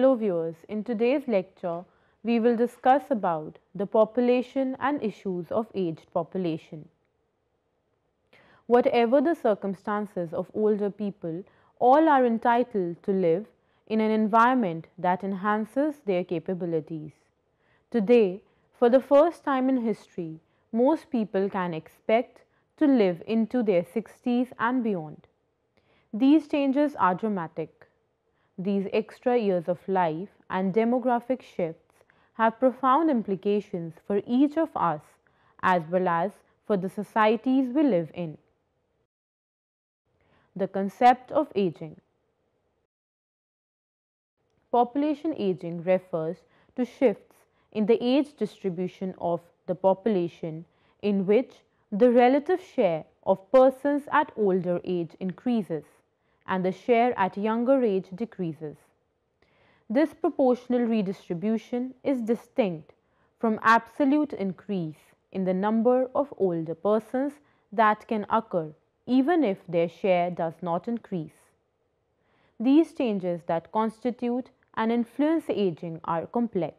Hello viewers, in today's lecture we will discuss about the population and issues of aged population. Whatever the circumstances of older people, all are entitled to live in an environment that enhances their capabilities. Today, for the first time in history, most people can expect to live into their 60s and beyond. These changes are dramatic. These extra years of life and demographic shifts have profound implications for each of us as well as for the societies we live in. The concept of aging. Population aging refers to shifts in the age distribution of the population in which the relative share of persons at older age increases and the share at younger age decreases. This proportional redistribution is distinct from absolute increase in the number of older persons that can occur even if their share does not increase. These changes that constitute and influence aging are complex.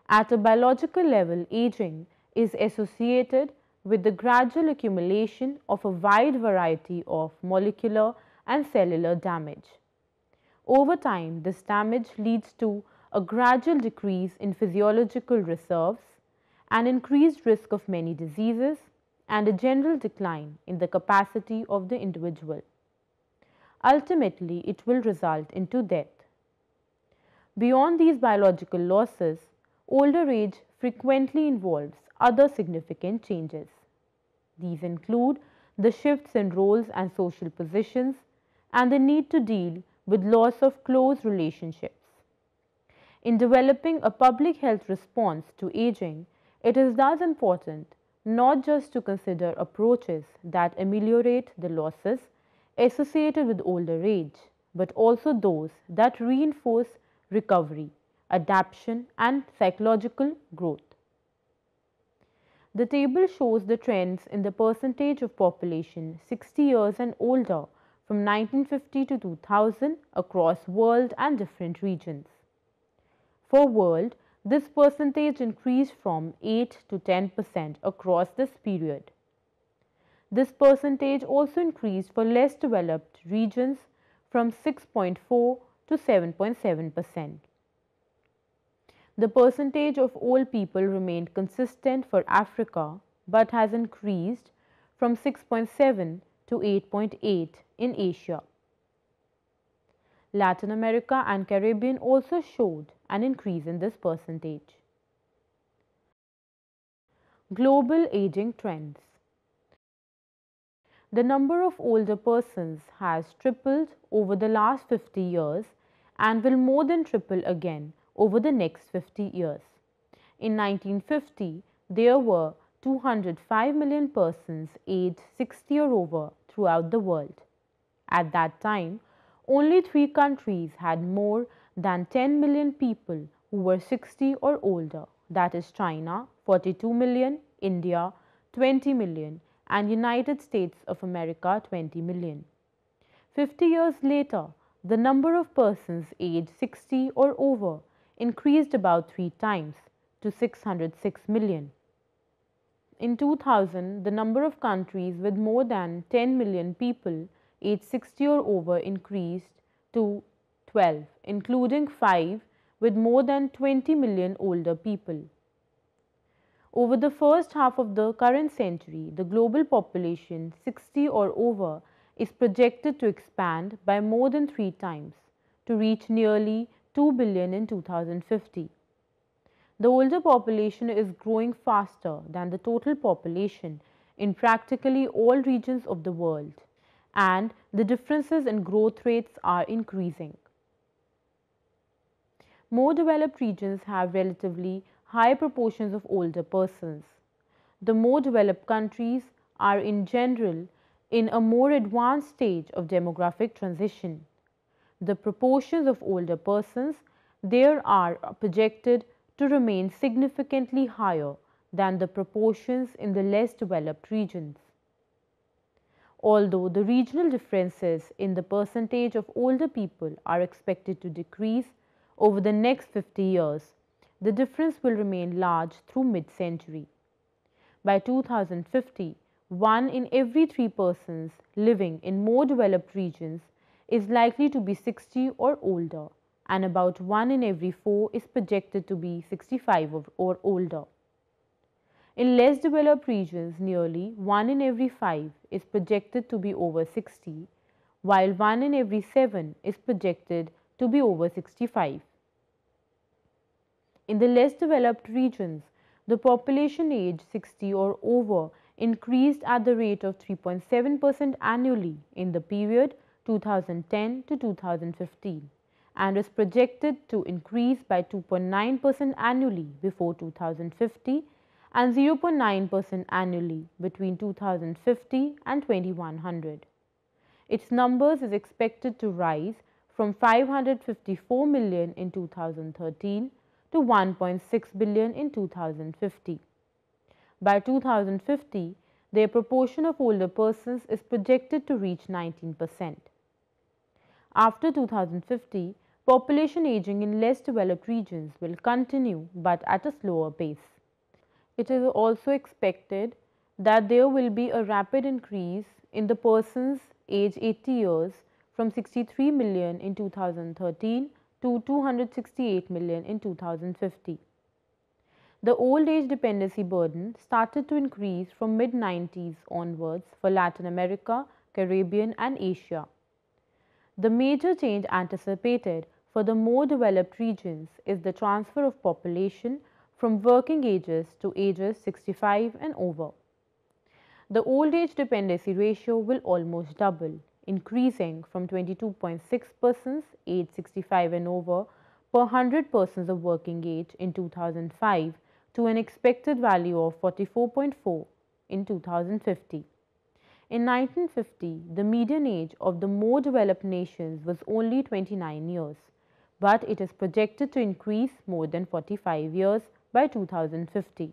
At a biological level, aging is associated with the gradual accumulation of a wide variety of molecular and cellular damage. Over time, this damage leads to a gradual decrease in physiological reserves, an increased risk of many diseases, and a general decline in the capacity of the individual. Ultimately, it will result into death. Beyond these biological losses, older age frequently involves other significant changes. These include the shifts in roles and social positions and the need to deal with loss of close relationships. In developing a public health response to aging, it is thus important not just to consider approaches that ameliorate the losses associated with older age, but also those that reinforce recovery, adaptation, and psychological growth. The table shows the trends in the percentage of population 60 years and older from 1950 to 2000 across world and different regions. For world, this percentage increased from 8 to 10% across this period. This percentage also increased for less developed regions from 6.4 to 7.7%. The percentage of old people remained consistent for Africa but has increased from 6.7 to 8.8 in Asia. Latin America and Caribbean also showed an increase in this percentage. Global aging trends. The number of older persons has tripled over the last 50 years and will more than triple again over the next 50 years. In 1950, there were 205 million persons aged 60 or over throughout the world. At that time, only 3 countries had more than 10 million people who were 60 or older, that is China 42 million, India 20 million and United States of America 20 million. 50 years later, the number of persons aged 60 or over increased about 3 times to 606 million. In 2000, the number of countries with more than 10 million people aged 60 or over increased to 12, including 5 with more than 20 million older people. Over the first half of the current century, the global population 60 or over is projected to expand by more than 3 times to reach nearly 2 billion in 2050. The older population is growing faster than the total population in practically all regions of the world, and the differences in growth rates are increasing. More developed regions have relatively high proportions of older persons. The more developed countries are in general in a more advanced stage of demographic transition. The proportions of older persons there are projected to remain significantly higher than the proportions in the less developed regions. Although the regional differences in the percentage of older people are expected to decrease over the next 50 years, the difference will remain large through mid-century. By 2050, 1 in every 3 persons living in more developed regions is likely to be 60 or older, and about 1 in every 4 is projected to be 65 or older. In less developed regions, nearly 1 in every 5 is projected to be over 60, while 1 in every 7 is projected to be over 65. In the less developed regions, the population age 60 or over increased at the rate of 3.7% annually in the period 2010 to 2015 and is projected to increase by 2.9% annually before 2050 and 0.9% annually between 2050 and 2100. Its numbers is expected to rise from 554 million in 2013 to 1.6 billion in 2050. By 2050, their proportion of older persons is projected to reach 19%. After 2050, population aging in less developed regions will continue but at a slower pace. It is also expected that there will be a rapid increase in the persons aged 80 years from 63 million in 2013 to 268 million in 2050. The old age dependency burden started to increase from mid-90s onwards for Latin America, Caribbean and Asia. The major change anticipated for the more developed regions is the transfer of population from working ages to ages 65 and over. The old age dependency ratio will almost double, increasing from 22.6 persons aged 65 and over per 100 persons of working age in 2005 to an expected value of 44.4 in 2050. In 1950, the median age of the more developed nations was only 29 years, but it is projected to increase more than 45 years by 2050.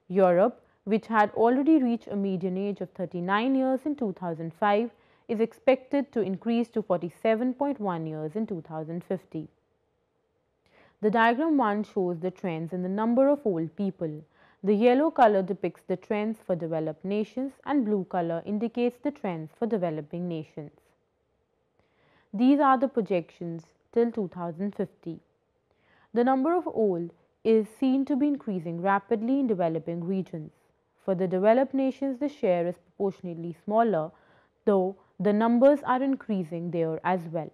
Europe, which had already reached a median age of 39 years in 2005, is expected to increase to 47.1 years in 2050. The diagram 1 shows the trends in the number of old people. The yellow color depicts the trends for developed nations and blue color indicates the trends for developing nations. These are the projections till 2050. The number of old is seen to be increasing rapidly in developing regions. For the developed nations, the share is proportionately smaller, though the numbers are increasing there as well.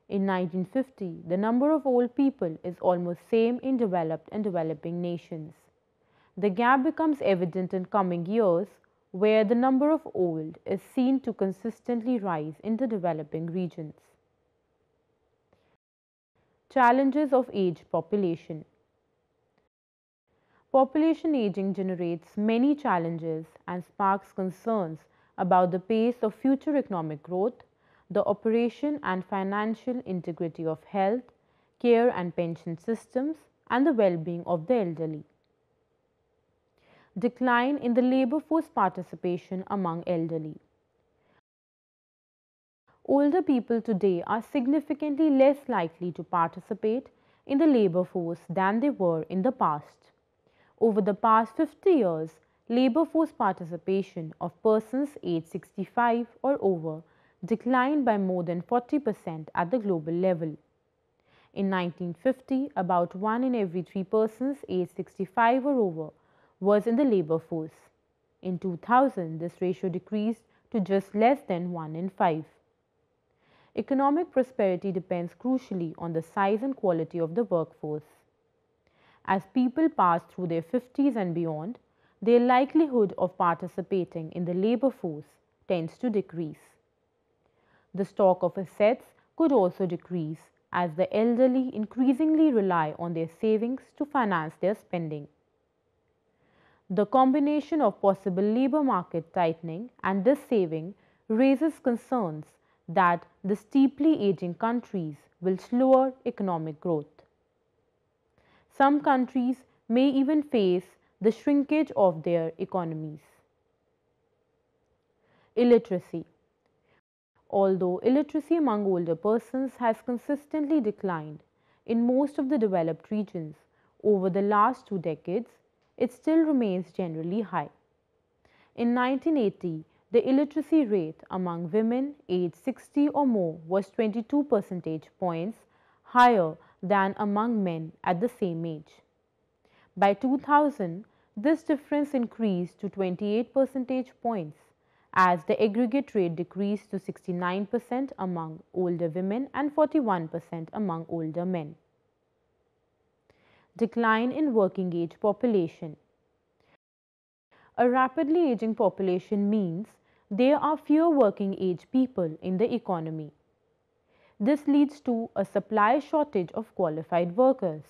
In 1950, the number of old people is almost same in developed and developing nations. The gap becomes evident in coming years, where the number of old is seen to consistently rise in the developing regions. Challenges of aged population. Population aging generates many challenges and sparks concerns about the pace of future economic growth, the operation and financial integrity of health, care and pension systems, and the well-being of the elderly. Decline in the labor force participation among elderly. Older people today are significantly less likely to participate in the labor force than they were in the past. Over the past 50 years, labor force participation of persons aged 65 or over declined by more than 40% at the global level. In 1950, about 1 in every 3 persons aged 65 or over was in the labor force. In 2000, this ratio decreased to just less than 1 in 5. Economic prosperity depends crucially on the size and quality of the workforce. As people pass through their 50s and beyond, their likelihood of participating in the labor force tends to decrease. The stock of assets could also decrease as the elderly increasingly rely on their savings to finance their spending. The combination of possible labor market tightening and this saving raises concerns that the steeply aging countries will slow economic growth. Some countries may even face the shrinkage of their economies. Illiteracy. Although illiteracy among older persons has consistently declined, in most of the developed regions. Over the last 2 decades, it still remains generally high. In 1980, the illiteracy rate among women aged 60 or more was 22 percentage points higher than among men at the same age. By 2000, this difference increased to 28 percentage points as the aggregate rate decreased to 69% among older women and 41% among older men. Decline in working age population. A rapidly aging population means there are fewer working age people in the economy. This leads to a supply shortage of qualified workers,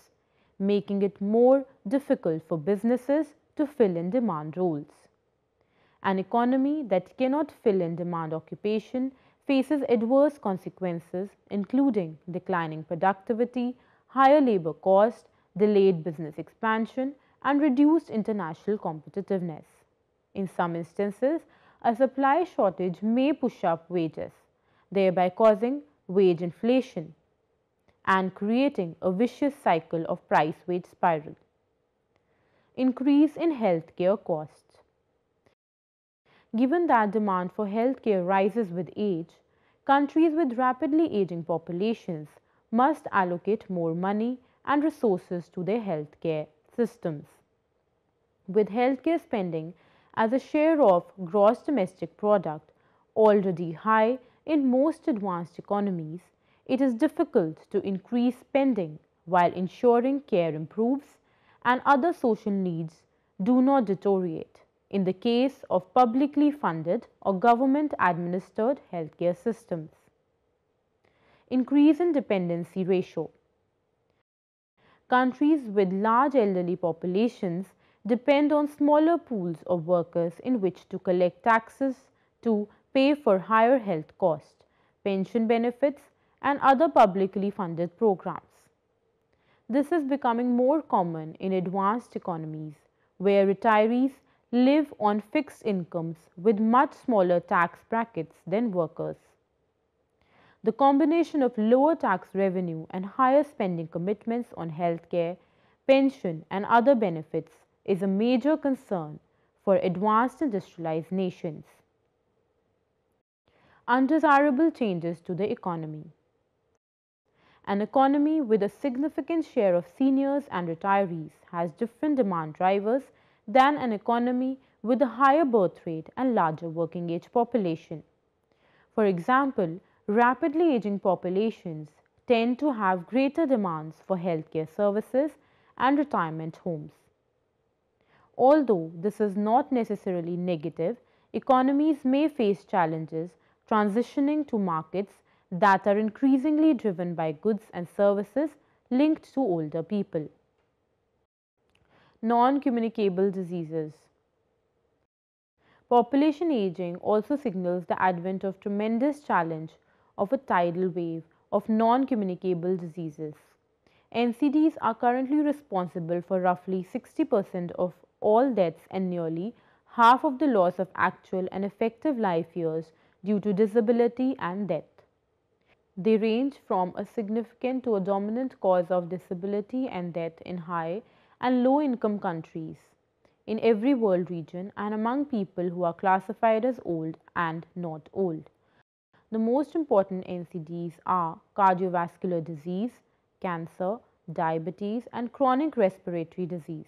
making it more difficult for businesses to fill in demand roles. An economy that cannot fill in demand occupation faces adverse consequences, including declining productivity, higher labor cost, delayed business expansion, and reduced international competitiveness. In some instances, a supply shortage may push up wages, thereby causing wage inflation and creating a vicious cycle of price-wage spiral. Increase in healthcare costs. Given that demand for healthcare rises with age, countries with rapidly aging populations must allocate more money and resources to their healthcare systems. With healthcare spending as a share of gross domestic product already high in most advanced economies, it is difficult to increase spending while ensuring care improves and other social needs do not deteriorate in the case of publicly funded or government administered healthcare systems. Increase in dependency ratio. Countries with large elderly populations depend on smaller pools of workers in which to collect taxes to pay for higher health costs, pension benefits, and other publicly funded programs. This is becoming more common in advanced economies where retirees live on fixed incomes with much smaller tax brackets than workers. The combination of lower tax revenue and higher spending commitments on healthcare, pension, and other benefits is a major concern for advanced industrialized nations. Undesirable changes to the economy. An economy with a significant share of seniors and retirees has different demand drivers than an economy with a higher birth rate and larger working age population. For example, rapidly aging populations tend to have greater demands for healthcare services and retirement homes. Although this is not necessarily negative, economies may face challenges transitioning to markets that are increasingly driven by goods and services linked to older people. Non-communicable diseases. Population aging also signals the advent of tremendous challenge of a tidal wave of non-communicable diseases. NCDs are currently responsible for roughly 60% of all deaths and nearly half of the loss of actual and effective life years due to disability and death. They range from a significant to a dominant cause of disability and death in high and low income countries, in every world region, and among people who are classified as old and not old. The most important NCDs are cardiovascular disease, cancer, diabetes, and chronic respiratory disease.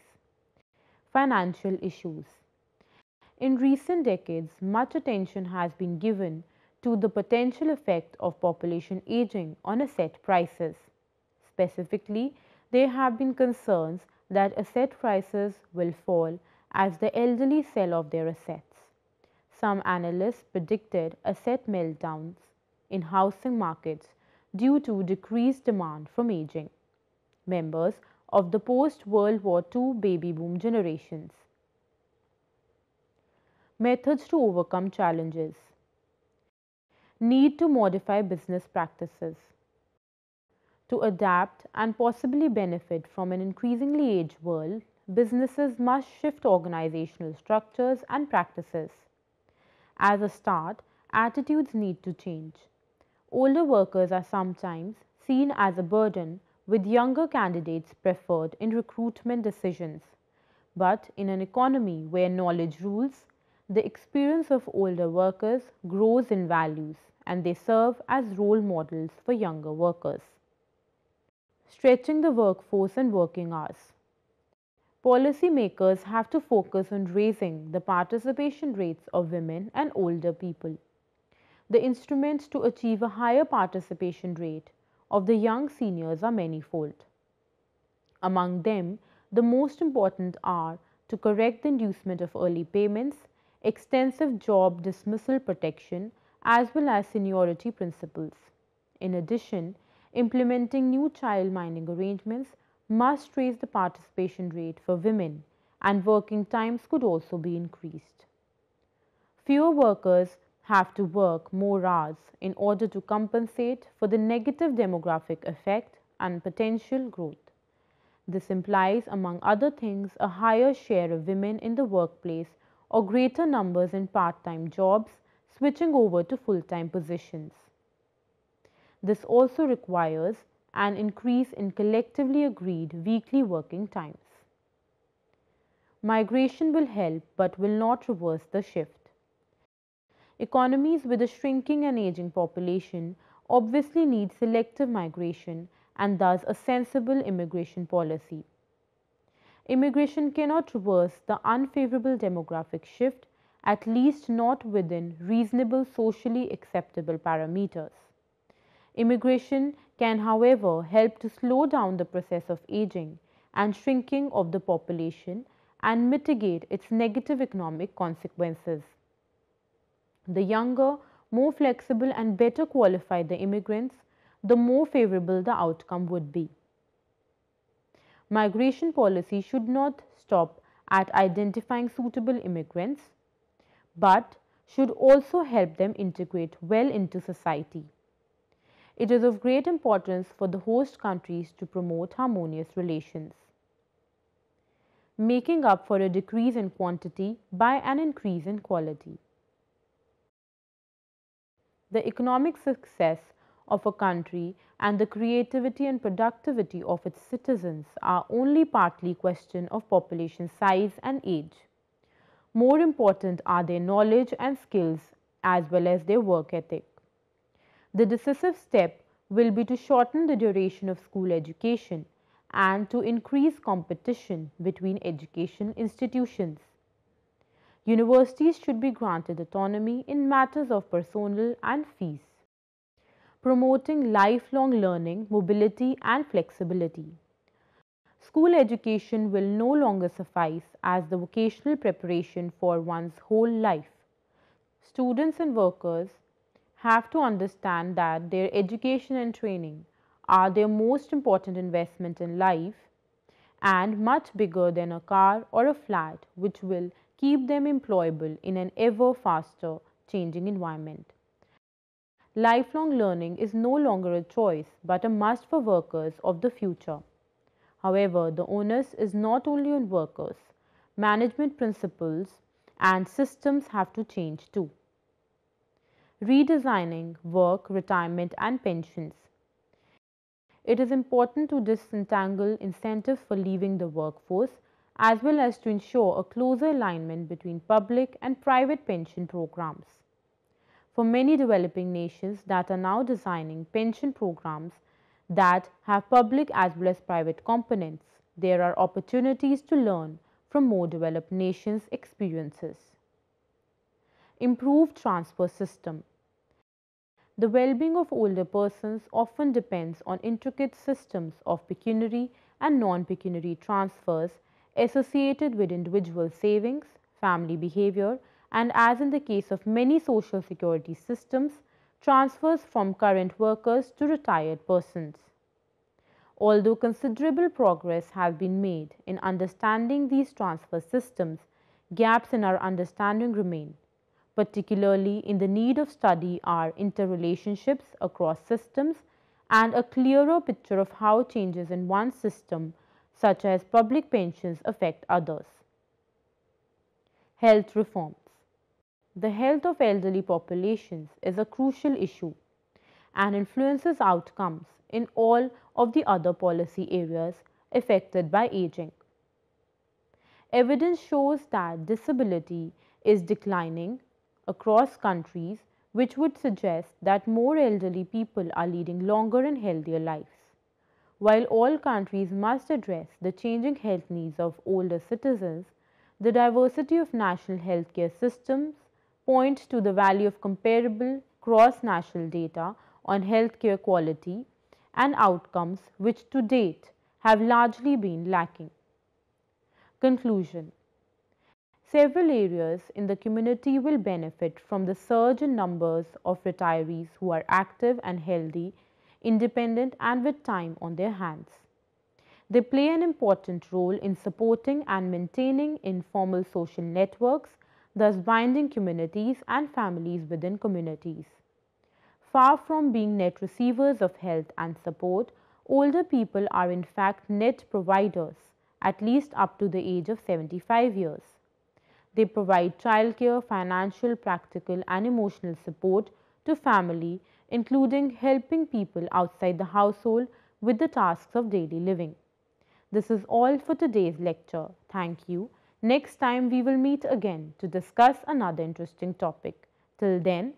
Financial issues. In recent decades, much attention has been given to the potential effect of population aging on asset prices. Specifically, there have been concerns that asset prices will fall as the elderly sell off their assets. Some analysts predicted asset meltdowns in housing markets due to decreased demand from aging members of the post-World War II baby boom generations. Methods to overcome challenges. Need to modify business practices. To adapt and possibly benefit from an increasingly aged world, businesses must shift organizational structures and practices. As a start, attitudes need to change. Older workers are sometimes seen as a burden with younger candidates preferred in recruitment decisions. But in an economy where knowledge rules, the experience of older workers grows in values and they serve as role models for younger workers. Stretching the workforce and working hours. Policymakers have to focus on raising the participation rates of women and older people. The instruments to achieve a higher participation rate of the young seniors are manifold. Among them, the most important are to correct the inducement of early payments, extensive job dismissal protection, as well as seniority principles. In addition, implementing new child minding arrangements must raise the participation rate for women, and working times could also be increased. Fewer workers have to work more hours in order to compensate for the negative demographic effect and potential growth. This implies, among other things, a higher share of women in the workplace or greater numbers in part-time jobs switching over to full-time positions. This also requires an increase in collectively agreed weekly working times. Migration will help but will not reverse the shift. Economies with a shrinking and aging population obviously need selective migration and thus a sensible immigration policy. Immigration cannot reverse the unfavorable demographic shift, at least not within reasonable socially acceptable parameters. Immigration can, however, help to slow down the process of aging and shrinking of the population and mitigate its negative economic consequences. The younger, more flexible and better qualified the immigrants, the more favorable the outcome would be. Migration policy should not stop at identifying suitable immigrants, but should also help them integrate well into society. It is of great importance for the host countries to promote harmonious relations, making up for a decrease in quantity by an increase in quality. The economic success of a country and the creativity and productivity of its citizens are only partly a question of population size and age. More important are their knowledge and skills as well as their work ethic. The decisive step will be to shorten the duration of school education and to increase competition between education institutions. Universities should be granted autonomy in matters of personnel and fees, promoting lifelong learning, mobility and flexibility. School education will no longer suffice as the vocational preparation for one's whole life. Students and workers have to understand that their education and training are their most important investment in life and much bigger than a car or a flat, which will keep them employable in an ever faster changing environment. Lifelong learning is no longer a choice but a must for workers of the future. However, the onus is not only on workers. Management principles and systems have to change too. Redesigning work, retirement and pensions. It is important to disentangle incentives for leaving the workforce as well as to ensure a closer alignment between public and private pension programs. For many developing nations that are now designing pension programs that have public as well as private components, there are opportunities to learn from more developed nations' experiences. Improved transfer system. The well-being of older persons often depends on intricate systems of pecuniary and non-pecuniary transfers associated with individual savings, family behavior, and as in the case of many social security systems, transfers from current workers to retired persons. Although considerable progress has been made in understanding these transfer systems, gaps in our understanding remain. Particularly in the need of study are interrelationships across systems and a clearer picture of how changes in one system, such as public pensions, affect others. Health reforms. The health of elderly populations is a crucial issue, and influences outcomes in all of the other policy areas affected by aging. Evidence shows that disability is declining across countries, which would suggest that more elderly people are leading longer and healthier lives. While all countries must address the changing health needs of older citizens, the diversity of national healthcare systems points to the value of comparable cross-national data on healthcare quality and outcomes which to date have largely been lacking. Conclusion. Several areas in the community will benefit from the surge in numbers of retirees who are active and healthy, independent and with time on their hands. They play an important role in supporting and maintaining informal social networks, thus binding communities and families within communities. Far from being net receivers of health and support, older people are in fact net providers, at least up to the age of 75 years. They provide childcare, financial, practical and emotional support to family, including helping people outside the household with the tasks of daily living. This is all for today's lecture. Thank you. Next time we will meet again to discuss another interesting topic. Till then,